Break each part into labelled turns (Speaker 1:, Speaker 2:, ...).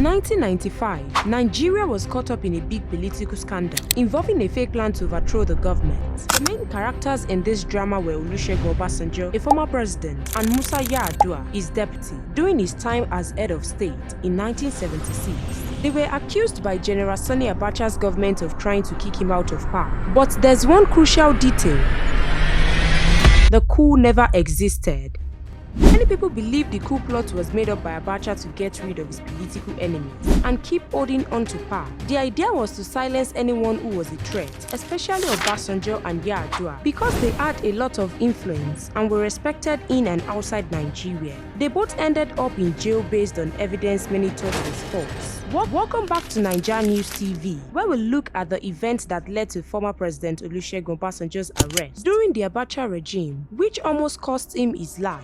Speaker 1: 1995, Nigeria was caught up in a big political scandal involving a fake plan to overthrow the government. The main characters in this drama were Olusegun Obasanjo, a former president, and Musa Yar'Adua, his deputy, during his time as head of state in 1976. They were accused by General Sani Abacha's government of trying to kick him out of power. But there's one crucial detail: the coup never existed. Many people believe the coup plot was made up by Abacha to get rid of his political enemies and keep holding on to power. The idea was to silence anyone who was a threat, especially Obasanjo and Yar'Adua, because they had a lot of influence and were respected in and outside Nigeria. They both ended up in jail based on evidence many thought was false. Welcome back to NaijaNews TV, where we look at the events that led to former President Olusegun Obasanjo's arrest during the Abacha regime, which almost cost him his life.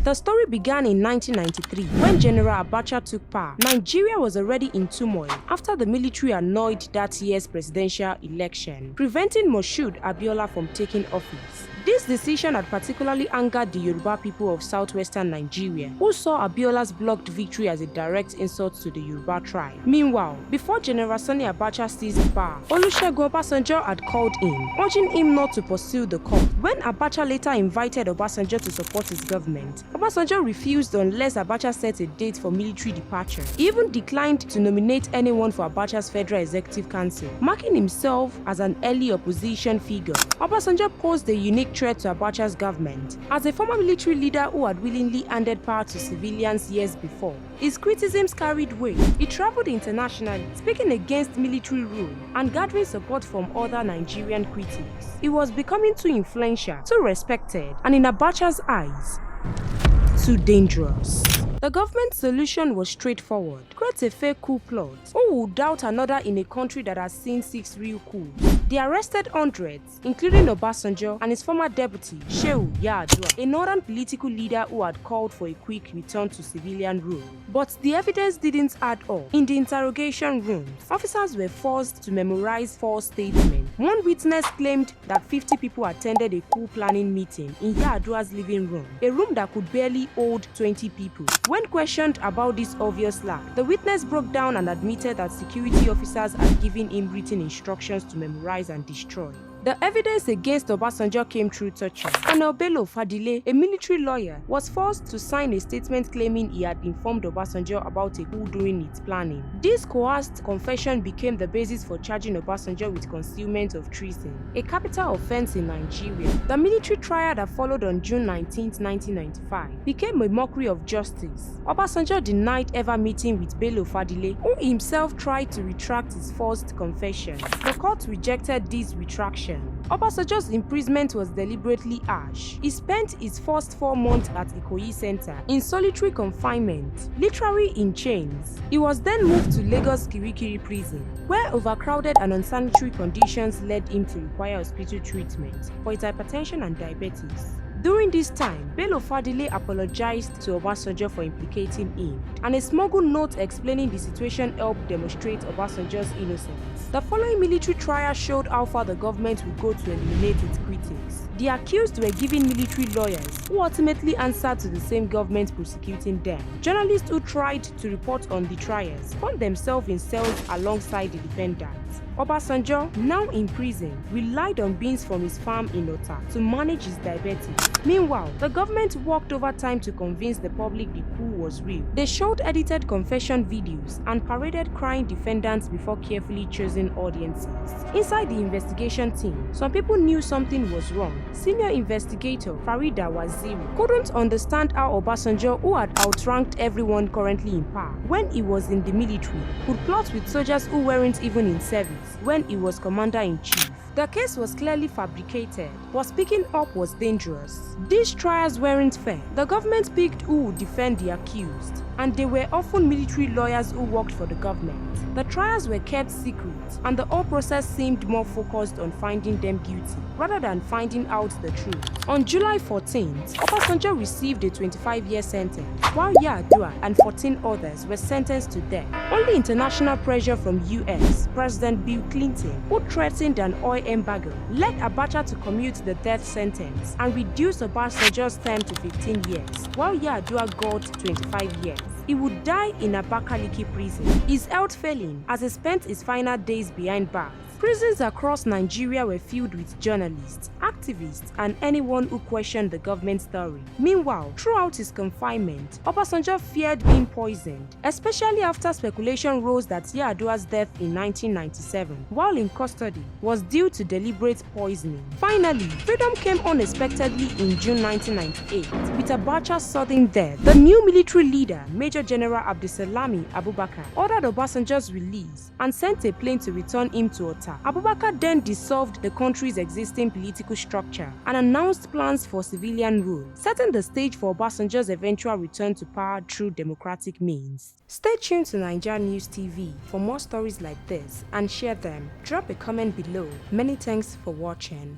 Speaker 1: The story began in 1993 when General Abacha took power. Nigeria was already in turmoil after the military annulled that year's presidential election, preventing Moshood Abiola from taking office. This decision had particularly angered the Yoruba people of southwestern Nigeria, who saw Abiola's blocked victory as a direct insult to the Yoruba tribe. Meanwhile, before General Sani Abacha seized power, Olusegun Obasanjo had called him, urging him not to pursue the cause. When Abacha later invited Obasanjo to support his government, Obasanjo refused unless Abacha set a date for military departure. He even declined to nominate anyone for Abacha's Federal Executive Council, marking himself as an early opposition figure. Obasanjo posed a unique threat to Abacha's government. As a former military leader who had willingly handed power to civilians years before, his criticisms carried weight. He traveled internationally, speaking against military rule and gathering support from other Nigerian critics. He was becoming too influential, too respected, and in Abacha's eyes, too dangerous. The government's solution was straightforward: create a fake coup plot. Who would doubt another in a country that has seen 6 real coups? They arrested hundreds, including Obasanjo and his former deputy, Shehu Yar'Adua, a northern political leader who had called for a quick return to civilian rule. But the evidence didn't add up. In the interrogation rooms, officers were forced to memorize false statements. One witness claimed that 50 people attended a coup planning meeting in Yar'Adua's living room, a room that could barely hold 20 people. When questioned about this obvious lie, the witness broke down and admitted that security officers had given him written instructions to memorize and destroy. The evidence against Obasanjo came through torture. Colonel Bello Fadile, a military lawyer, was forced to sign a statement claiming he had informed Obasanjo about a coup during its planning. This coerced confession became the basis for charging Obasanjo with concealment of treason, a capital offense in Nigeria. The military trial that followed on June 19, 1995, became a mockery of justice. Obasanjo denied ever meeting with Bello Fadile, who himself tried to retract his forced confession. The court rejected this retraction. Obasanjo's imprisonment was deliberately harsh. He spent his first 4 months at Ikoyi Center in solitary confinement, literally in chains. He was then moved to Lagos Kirikiri prison, where overcrowded and unsanitary conditions led him to require hospital treatment for his hypertension and diabetes. During this time, Bello Fadile apologized to Obasanjo for implicating him, and a smuggled note explaining the situation helped demonstrate Obasanjo's innocence. The following military trial showed how far the government would go to eliminate its critics. The accused were given military lawyers, who ultimately answered to the same government prosecuting them. Journalists who tried to report on the trials found themselves in cells alongside the defendants. Obasanjo, now in prison, relied on beans from his farm in Ota to manage his diabetes. Meanwhile, the government worked overtime to convince the public the coup was real. They showed edited confession videos and paraded crying defendants before carefully choosing audiences. Inside the investigation team, some people knew something was wrong. Senior investigator Farida Waziri couldn't understand how Obasanjo, who had outranked everyone currently in power when he was in the military, could plot with soldiers who weren't even in service when he was commander-in-chief. The case was clearly fabricated, but speaking up was dangerous. These trials weren't fair. The government picked who would defend the accused, and they were often military lawyers who worked for the government. The trials were kept secret, and the whole process seemed more focused on finding them guilty rather than finding out the truth. On July 14th, Obasanjo received a 25-year sentence, while Yar'Adua and 14 others were sentenced to death. Only international pressure from US President Bill Clinton, who threatened an oil embargo, led Abacha to commute the death sentence and reduce Obasanjo's term to 15 years, while Yar'Adua got 25 years. he would die in Abakaliki prison. His health failing as he spent his final days behind bars. Prisons across Nigeria were filled with journalists, activists, and anyone who questioned the government story. Meanwhile, throughout his confinement, Obasanjo feared being poisoned, especially after speculation rose that Yar'Adua's death in 1997, while in custody, was due to deliberate poisoning. Finally, freedom came unexpectedly in June 1998 with Abacha's sudden death. The new military leader, Major General Abdulsalami Abubakar, ordered Obasanjo's release and sent a plane to return him to Ota. Abubakar then dissolved the country's existing political structure and announced plans for civilian rule, setting the stage for Obasanjo's eventual return to power through democratic means. Stay tuned to NaijaNews TV for more stories like this and share them. Drop a comment below. Many thanks for watching.